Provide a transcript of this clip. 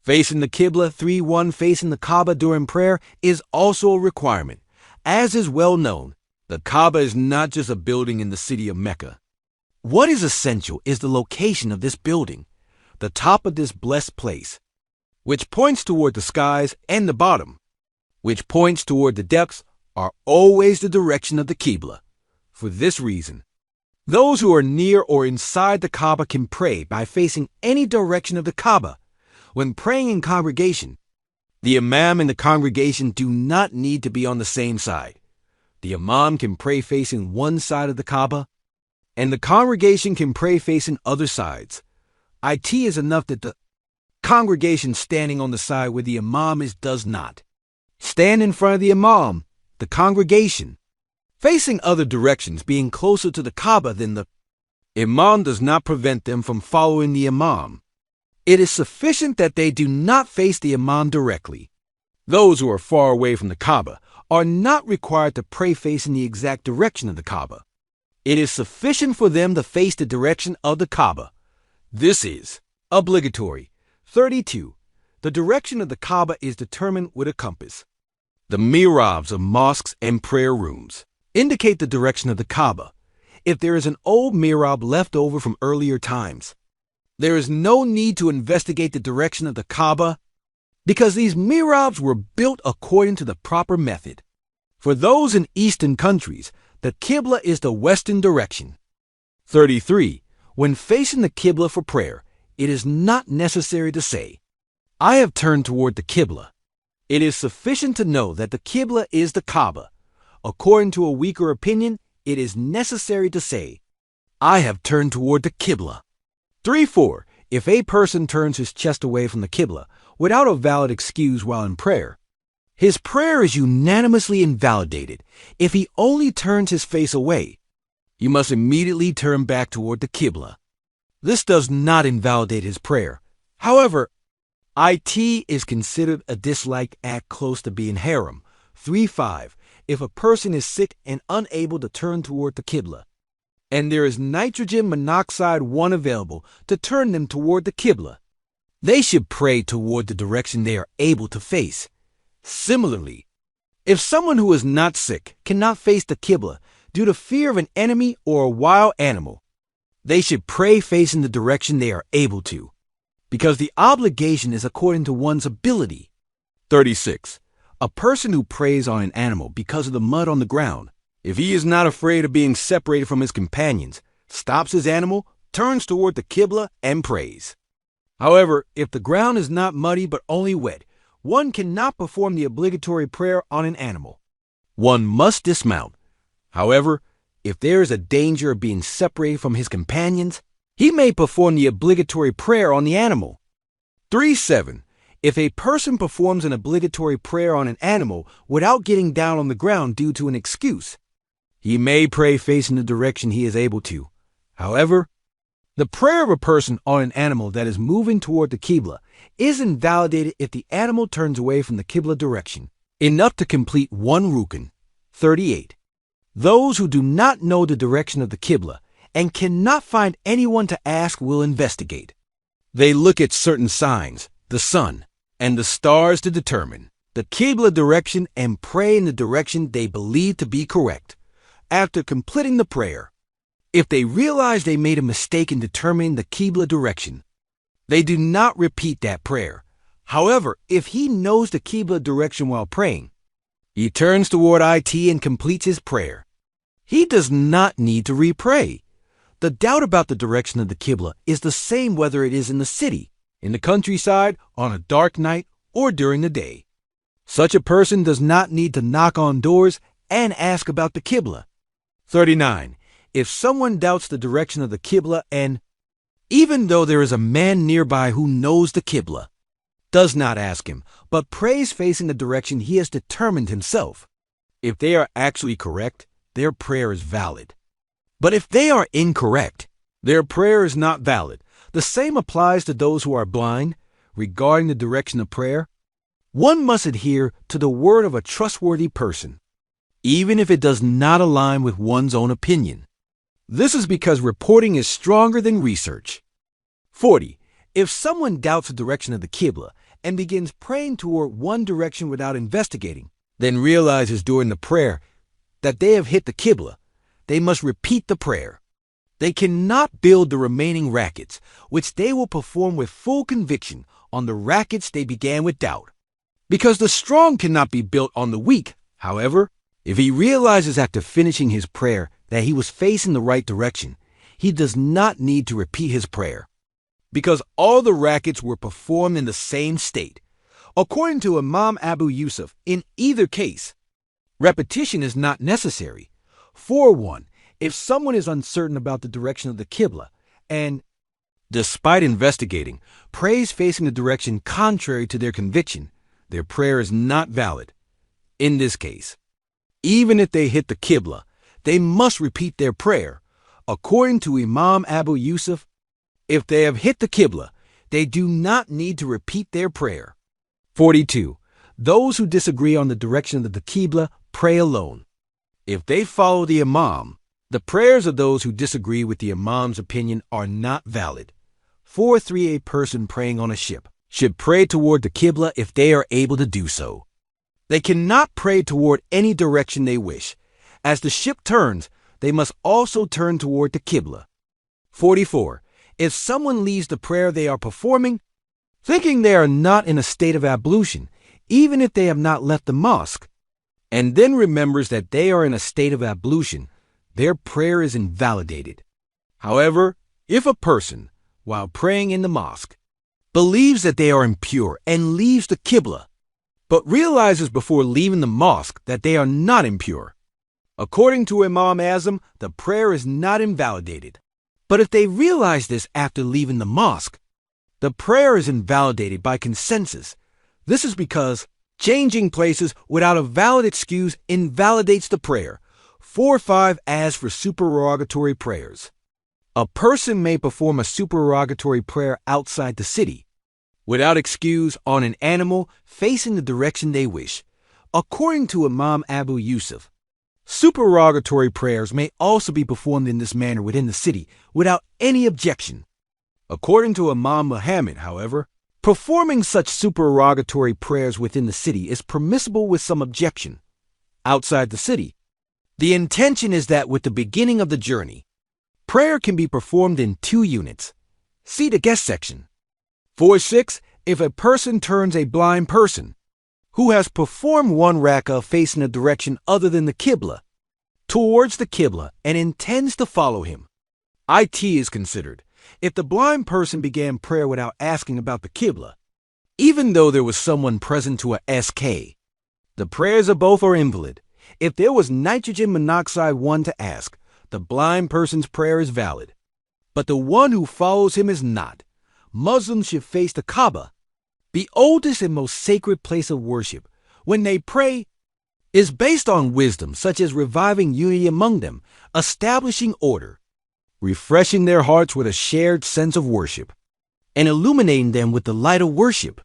Facing the Qibla 3-1 facing the Kaaba during prayer is also a requirement. As is well known, the Kaaba is not just a building in the city of Mecca. What is essential is the location of this building, the top of this blessed place, which points toward the skies, and the bottom, which points toward the depths, are always the direction of the Qibla. For this reason, those who are near or inside the Kaaba can pray by facing any direction of the Kaaba. When praying in congregation, the Imam and the congregation do not need to be on the same side. The Imam can pray facing one side of the Kaaba, and the congregation can pray facing other sides. It is enough that the congregation standing on the side where the Imam does not stand in front of the Imam, the congregation, facing other directions, being closer to the Kaaba than the Imam does not prevent them from following the Imam. It is sufficient that they do not face the Imam directly. Those who are far away from the Kaaba are not required to pray facing the exact direction of the Kaaba. It is sufficient for them to face the direction of the Kaaba. This is obligatory. 32. The direction of the Kaaba is determined with a compass. The mihrabs of mosques and prayer rooms indicate the direction of the Kaaba. If there is an old mihrab left over from earlier times, there is no need to investigate the direction of the Kaaba because these mihrabs were built according to the proper method. For those in Eastern countries, the Qibla is the western direction. 33. When facing the Qibla for prayer, it is not necessary to say, "I have turned toward the Qibla." It is sufficient to know that the Qibla is the Kaaba. According to a weaker opinion, it is necessary to say, "I have turned toward the Qibla." 3-4. If a person turns his chest away from the Qibla without a valid excuse while in prayer, his prayer is unanimously invalidated. If he only turns his face away, he must immediately turn back toward the Qibla. This does not invalidate his prayer. However, it is considered a disliked act close to being haram. 3-5. If a person is sick and unable to turn toward the Qibla, and there is nitrogen monoxide 1 available to turn them toward the Qibla, they should pray toward the direction they are able to face. Similarly, if someone who is not sick cannot face the Qibla due to fear of an enemy or a wild animal, they should pray facing the direction they are able to, because the obligation is according to one's ability. 36. A person who prays on an animal because of the mud on the ground, if he is not afraid of being separated from his companions, stops his animal, turns toward the Qibla, and prays. However, if the ground is not muddy but only wet, one cannot perform the obligatory prayer on an animal. One must dismount. However, if there is a danger of being separated from his companions, he may perform the obligatory prayer on the animal. 3-7. If a person performs an obligatory prayer on an animal without getting down on the ground due to an excuse, he may pray facing the direction he is able to. However, the prayer of a person on an animal that is moving toward the Qibla is invalidated if the animal turns away from the Qibla direction, enough to complete one rukn. 38. Those who do not know the direction of the Qibla and cannot find anyone to ask will investigate. They look at certain signs, the sun, and the stars to determine the Qibla direction and pray in the direction they believe to be correct. After completing the prayer, if they realize they made a mistake in determining the Qibla direction, they do not repeat that prayer. However, if he knows the Qibla direction while praying, he turns toward it and completes his prayer. He does not need to re-pray. The doubt about the direction of the Qibla is the same whether it is in the city, in the countryside, on a dark night, or during the day. Such a person does not need to knock on doors and ask about the Qibla. 39. If someone doubts the direction of the Qibla and, even though there is a man nearby who knows the Qibla, does not ask him, but prays facing the direction he has determined himself, if they are actually correct, their prayer is valid. But if they are incorrect, their prayer is not valid. The same applies to those who are blind. Regarding the direction of prayer, one must adhere to the word of a trustworthy person, even if it does not align with one's own opinion. This is because reporting is stronger than research. 40. If someone doubts the direction of the Qibla and begins praying toward one direction without investigating, then realizes during the prayer that they have hit the Qibla, they must repeat the prayer. They cannot build the remaining rakats, which they will perform with full conviction on the rakats they began with doubt. Because the strong cannot be built on the weak, however, if he realizes after finishing his prayer that he was facing the right direction, he does not need to repeat his prayer, because all the rakats were performed in the same state. According to Imam Abu Yusuf, in either case, repetition is not necessary. For one, if someone is uncertain about the direction of the Qibla and, despite investigating, prays facing the direction contrary to their conviction, their prayer is not valid. In this case, even if they hit the Qibla, they must repeat their prayer. According to Imam Abu Yusuf, if they have hit the Qibla, they do not need to repeat their prayer. 42. Those who disagree on the direction of the Qibla pray alone. If they follow the Imam, the prayers of those who disagree with the Imam's opinion are not valid. 4.3. A person praying on a ship should pray toward the Qibla if they are able to do so. They cannot pray toward any direction they wish. As the ship turns, they must also turn toward the Qibla. 44. If someone leaves the prayer they are performing, thinking they are not in a state of ablution, even if they have not left the mosque, and then remembers that they are in a state of ablution, their prayer is invalidated. However, if a person, while praying in the mosque, believes that they are impure and leaves the Qibla, but realizes before leaving the mosque that they are not impure, according to Imam Azam, the prayer is not invalidated. But if they realize this after leaving the mosque, the prayer is invalidated by consensus. This is because changing places without a valid excuse invalidates the prayer. 4.5. As for supererogatory prayers, a person may perform a supererogatory prayer outside the city, without excuse, on an animal facing the direction they wish. According to Imam Abu Yusuf, supererogatory prayers may also be performed in this manner within the city without any objection. According to Imam Muhammad, however, performing such supererogatory prayers within the city is permissible with some objection. Outside the city, the intention is that with the beginning of the journey, prayer can be performed in 2 units. See the guest section. 4.6. If a person turns a blind person who has performed 1 rak'ah facing a direction other than the Qibla towards the Qibla and intends to follow him, it is considered if the blind person began prayer without asking about the Qibla, even though there was someone present to a SK. The prayers of both are invalid. If there was nitrogen monoxide 1 to ask, the blind person's prayer is valid, but the one who follows him is not. Muslims should face the Kaaba, the oldest and most sacred place of worship. When they pray, is based on wisdom, such as reviving unity among them, establishing order, refreshing their hearts with a shared sense of worship, and illuminating them with the light of worship.